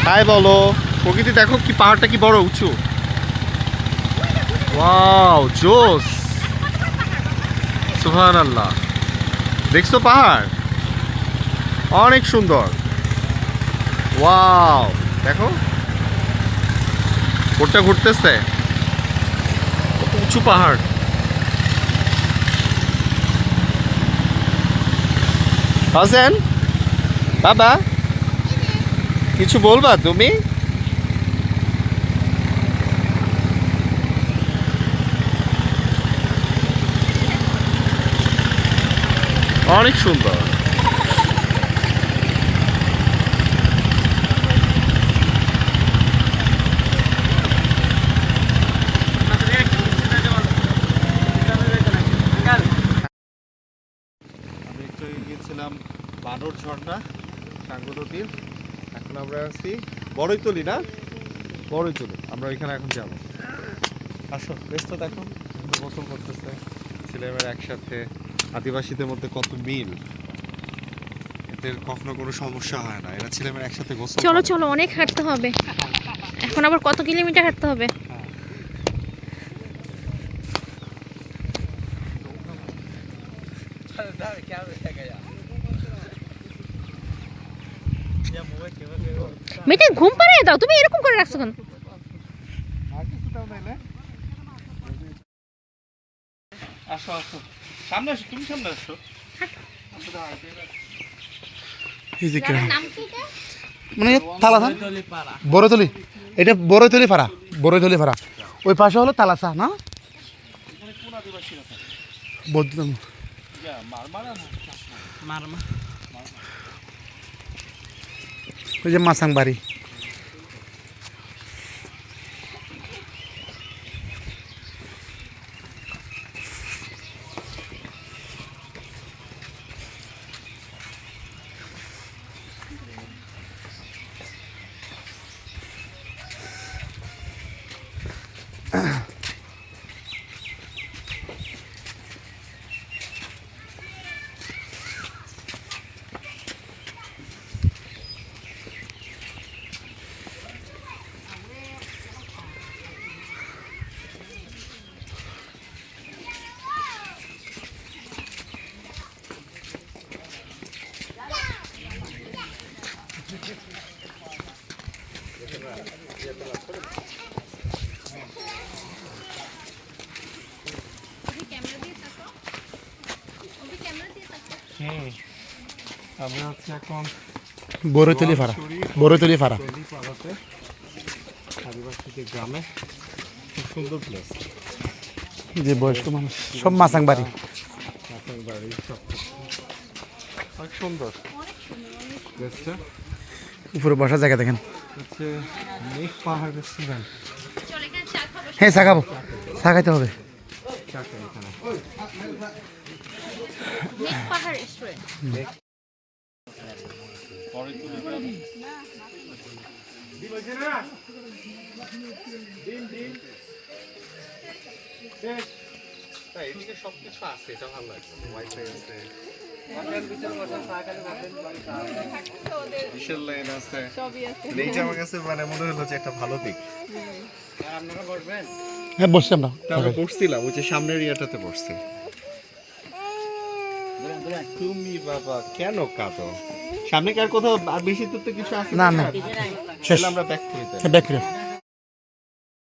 High বলো। প্রকৃতি দেখো কি পাহাড়টা কি বড় উঁচু। ওয়াও জোস, সুবহানাল্লাহ। দেখছো পাহাড় অনেক সুন্দর। ওয়াও দেখো ওটা ঘুরতেছে, কত উঁচু পাহাড়। হাসান বাবা কিছু বলবা তুমি? অনেক সুন্দর। আমি একটু গিয়েছিলাম বানর ঝর্ণা সাঙ্গু নদীর। এখন আমরা আছি বড়ইতলি, না বড়ইতলি, আমরা ওইখানে এখন যাবো। আসো বেশ, তো দেখো গোসল করতেছে ছেলেমেয়েরা একসাথে। আদিবাসীদের মধ্যে কত মিল, এদের কখনো কোনো সমস্যা হয় না, এরা ছেলেমেয়েরা একসাথে গোসল চলো করে। চলো, অনেক হাঁটতে হবে এখন, আবার কত কিলোমিটার হাঁটতে হবে। মেয়েটা ঘুম পাড়িয়ে দাও, তুমি এরকম করে রাখছো কেন? আসো আসো, সামনে আসো, তুমি সামনে আসো। মানে তালাসা বড়তলি, এটা বড়তলি পাড়া, বড়তলি পাড়া। ওই পাশে হলো তালাসা, না বৌদ্ধ। ওই যে মাসাং বাড়ি। আমরা হচ্ছে এখন বড়তলি পাড়া, বড়তলি পাড়া। আদিবাসীদের গ্রামে, খুব সুন্দর প্লেস। যে বয়স্ক মানুষ সব মাসাং বাড়ি। বাড়ি সব অনেক সুন্দর প্লেসটা। উপরে বসার জায়গা দেখেন। হচ্ছে মেঘ পাহাড় রেস্টুরেন্ট। হ্যাঁ চা খাবো, চা খাইতে হবে। পাহাড় রেস্টুরেন্ট। এদিকে সবকিছু আছে, এটা ভালো লাগছে। ওয়াইফাই আছে, বিশাল লাইন আছে। এইটা আমার কাছে মানে মনে হলো যে একটা ভালো দিক। হ্যাঁ বসছি আমরা। আমরা বসছিলাম ওই যে সামনের ইয়াটাতে বসছি। তুমি বাবা কেন কাঁদো? সামনে কি আর কোথাও আর বেশি দূর তো কিছু আছে না না, শেষ। আমরা ব্যাক করে দেব। ব্যাক করে